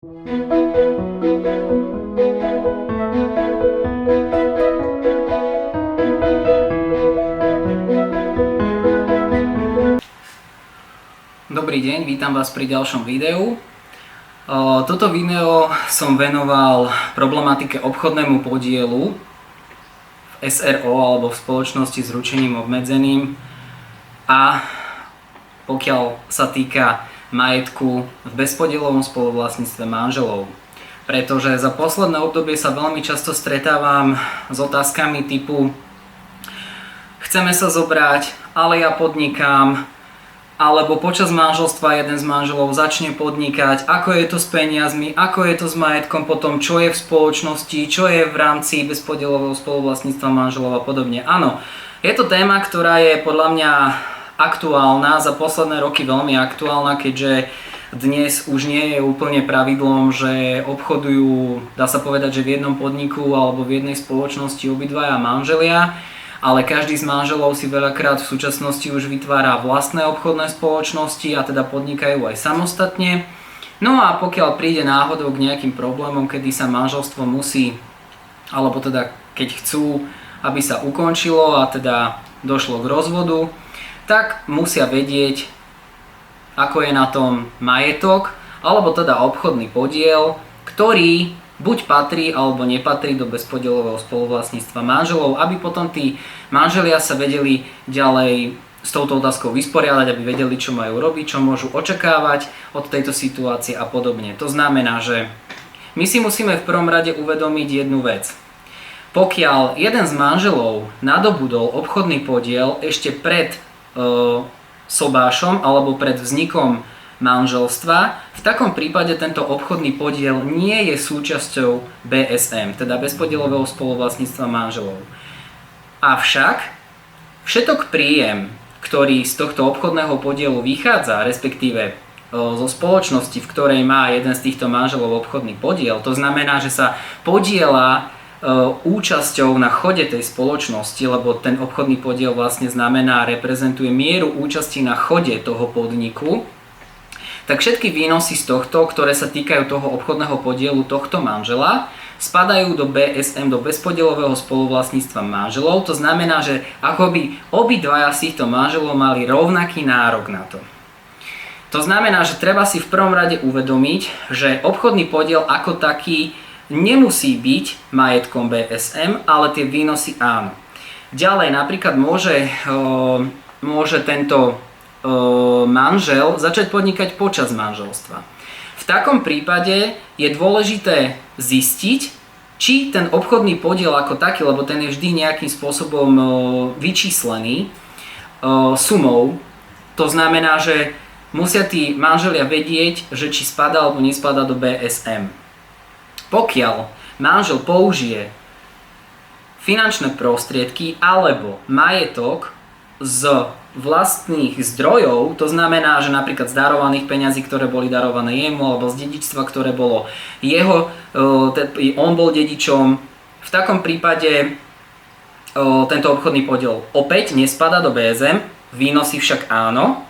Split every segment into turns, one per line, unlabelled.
Dobrý deň, vítam vás pri ďalšom videu. Toto video som venoval problematike obchodnému podielu v SRO alebo v spoločnosti s ručením obmedzeným a pokiaľ sa týka majetku v bezpodielovom spoluvlastníctve manželov. Pretože za posledné obdobie sa veľmi často stretávam s otázkami typu chceme sa zobrať, ale ja podnikám, alebo počas manželstva jeden z manželov začne podnikať, ako je to s peniazmi, ako je to s majetkom, potom čo je v spoločnosti, čo je v rámci bezpodielového spoluvlastníctva manželov a podobne. Áno, je to téma, ktorá je podľa mňa aktuálna, za posledné roky veľmi aktuálna, keďže dnes už nie je úplne pravidlom, že obchodujú, dá sa povedať, že v jednom podniku alebo v jednej spoločnosti obidvaja manželia, ale každý z manželov si veľakrát v súčasnosti už vytvára vlastné obchodné spoločnosti a teda podnikajú aj samostatne. No a pokiaľ príde náhodou k nejakým problémom, kedy sa manželstvo musí, alebo teda keď chcú, aby sa ukončilo a teda došlo k rozvodu, tak musia vedieť, ako je na tom majetok, alebo teda obchodný podiel, ktorý buď patrí alebo nepatrí do bezpodielového spoluvlastníctva manželov, aby potom tí manželia sa vedeli ďalej s touto otázkou vysporiadať, aby vedeli, čo majú robiť, čo môžu očakávať od tejto situácie a podobne. To znamená, že my si musíme v prvom rade uvedomiť jednu vec. Pokiaľ jeden z manželov nadobudol obchodný podiel ešte pred sobášom alebo pred vznikom manželstva, v takom prípade tento obchodný podiel nie je súčasťou BSM, teda bezpodielového spoluvlastníctva manželov. Avšak všetok príjem, ktorý z tohto obchodného podielu vychádza, respektíve zo spoločnosti, v ktorej má jeden z týchto manželov obchodný podiel, to znamená, že sa podieľa účasťou na chode tej spoločnosti, lebo ten obchodný podiel vlastne znamená, reprezentuje mieru účasti na chode toho podniku, tak všetky výnosy z tohto, ktoré sa týkajú toho obchodného podielu tohto manžela, spadajú do BSM, do bezpodielového spoluvlastníctva manželov. To znamená, že ako by obidvaja z týchto manželov mali rovnaký nárok na to. To znamená, že treba si v prvom rade uvedomiť, že obchodný podiel ako taký nemusí byť majetkom BSM, ale tie výnosy áno. Ďalej napríklad môže tento manžel začať podnikať počas manželstva. V takom prípade je dôležité zistiť, či ten obchodný podiel ako taký, lebo ten je vždy nejakým spôsobom vyčíslený sumou. To znamená, že musia tí manželia vedieť, že či spadá alebo nespadá do BSM. Pokiaľ manžel použije finančné prostriedky alebo majetok z vlastných zdrojov, to znamená, že napríklad z darovaných peňazí, ktoré boli darované jemu, alebo z dedičstva, ktoré bolo jeho, on bol dedičom, v takom prípade tento obchodný podiel opäť nespadá do BSM, výnosy však áno,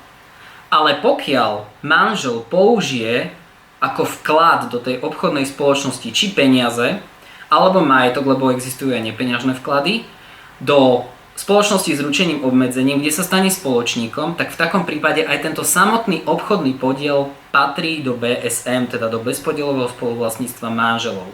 ale pokiaľ manžel použije ako vklad do tej obchodnej spoločnosti či peniaze, alebo majetok, lebo existujú aj nepeňažné vklady, do spoločnosti s ručením obmedzením, kde sa stane spoločníkom, tak v takom prípade aj tento samotný obchodný podiel patrí do BSM, teda do bezpodielového spoluvlastníctva manželov.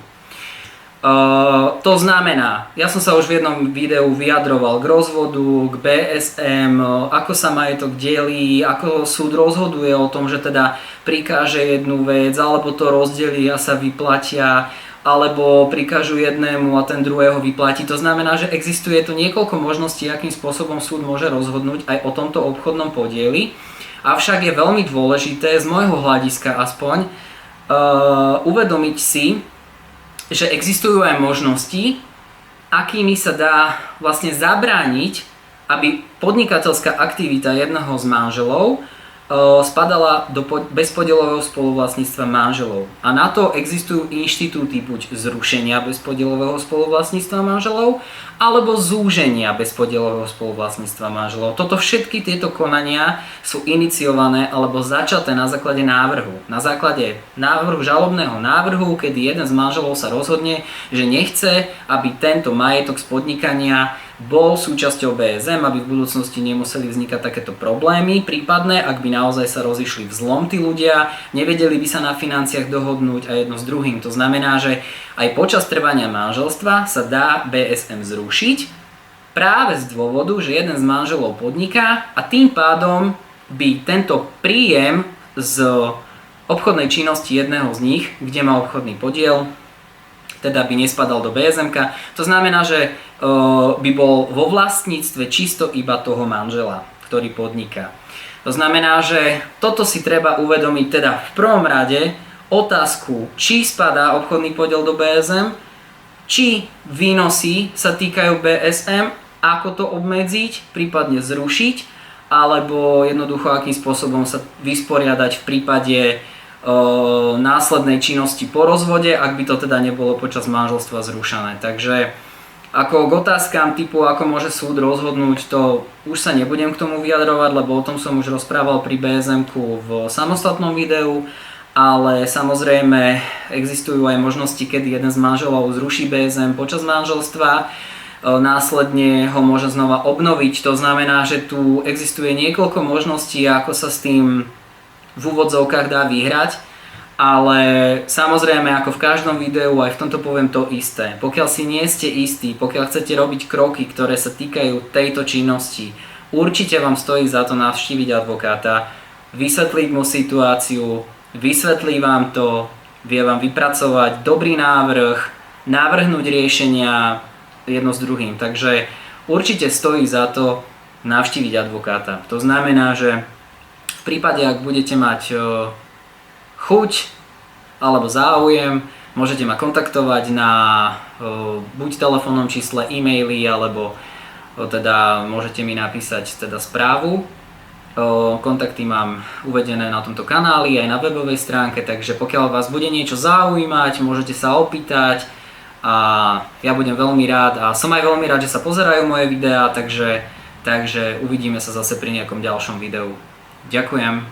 To znamená, ja som sa už v jednom videu vyjadroval k rozvodu, k BSM, ako sa majetok delí, ako súd rozhoduje o tom, že teda prikáže jednu vec, alebo to rozdelí a sa vyplatia, alebo prikážu jednému a ten druhého vyplatí. To znamená, že existuje tu niekoľko možností, akým spôsobom súd môže rozhodnúť aj o tomto obchodnom podieli. Avšak je veľmi dôležité, z môjho hľadiska aspoň, uvedomiť si, že existujú aj možnosti, akými sa dá vlastne zabrániť, aby podnikateľská aktivita jedného z manželov spadala do bezpodielového spoluvlastníctva manželov. A na to existujú inštitúty buď zrušenia bezpodielového spoluvlastníctva manželov, alebo zúženia bezpodielového spoluvlastníctva manželov. Všetky tieto konania sú iniciované alebo začaté na základe návrhu. Na základe návrhu, žalobného návrhu, kedy jeden z manželov sa rozhodne, že nechce, aby tento majetok z podnikania bol súčasťou BSM, aby v budúcnosti nemuseli vznikať takéto problémy, prípadne ak by naozaj sa rozišli vzlom tí ľudia, nevedeli by sa na financiách dohodnúť a jedno s druhým. To znamená, že aj počas trvania manželstva sa dá BSM zrušiť práve z dôvodu, že jeden z manželov podniká a tým pádom by tento príjem z obchodnej činnosti jedného z nich, kde má obchodný podiel, teda by nespadal do BSM-ka. To znamená, že by bol vo vlastníctve čisto iba toho manžela, ktorý podniká. To znamená, že toto si treba uvedomiť teda v prvom rade otázku, či spadá obchodný podiel do BSM, či výnosy sa týkajú BSM, ako to obmedziť, prípadne zrušiť, alebo jednoducho akým spôsobom sa vysporiadať v prípade následnej činnosti po rozvode, ak by to teda nebolo počas manželstva zrušené. Takže ako k otázkám typu, ako môže súd rozhodnúť, to už sa nebudem k tomu vyjadrovať, lebo o tom som už rozprával pri BSM-ku v samostatnom videu, ale samozrejme existujú aj možnosti, kedy jeden z manželov zruší BSM počas manželstva, následne ho môže znova obnoviť. To znamená, že tu existuje niekoľko možností, ako sa s tým v úvodzovkách dá vyhrať, ale samozrejme ako v každom videu aj v tomto poviem to isté. Pokiaľ si nie ste istí, pokiaľ chcete robiť kroky, ktoré sa týkajú tejto činnosti, určite vám stojí za to navštíviť advokáta, vysvetliť mu situáciu, vysvetlí vám to, vie vám vypracovať dobrý návrh, navrhnúť riešenia jedno s druhým. Takže určite stojí za to navštíviť advokáta. To znamená, že v prípade, ak budete mať chuť alebo záujem, môžete ma kontaktovať na buď telefónnom čísle, e-maily, alebo teda môžete mi napísať teda správu. Kontakty mám uvedené na tomto kanáli aj na webovej stránke, takže pokiaľ vás bude niečo zaujímať, môžete sa opýtať a ja budem veľmi rád a som aj veľmi rád, že sa pozerajú moje videá, takže uvidíme sa zase pri nejakom ďalšom videu. Ďakujem.